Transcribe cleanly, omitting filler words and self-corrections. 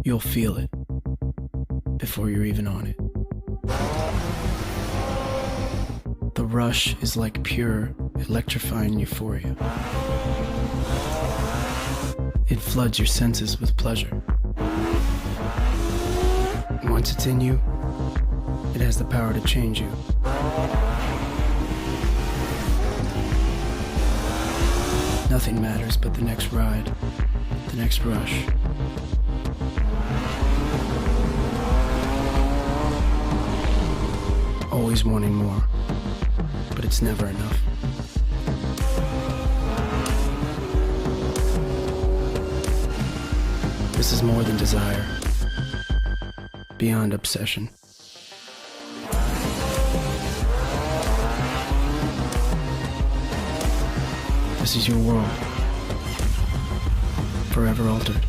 You'll feel it before you're even on it. The rush is like pure, electrifying euphoria. It floods your senses with pleasure. Once it's in you, it has the power to change you. Nothing matters but the next ride, the next rush. Always wanting more, but it's never enough. This is more than desire, beyond obsession. This is your world, forever altered.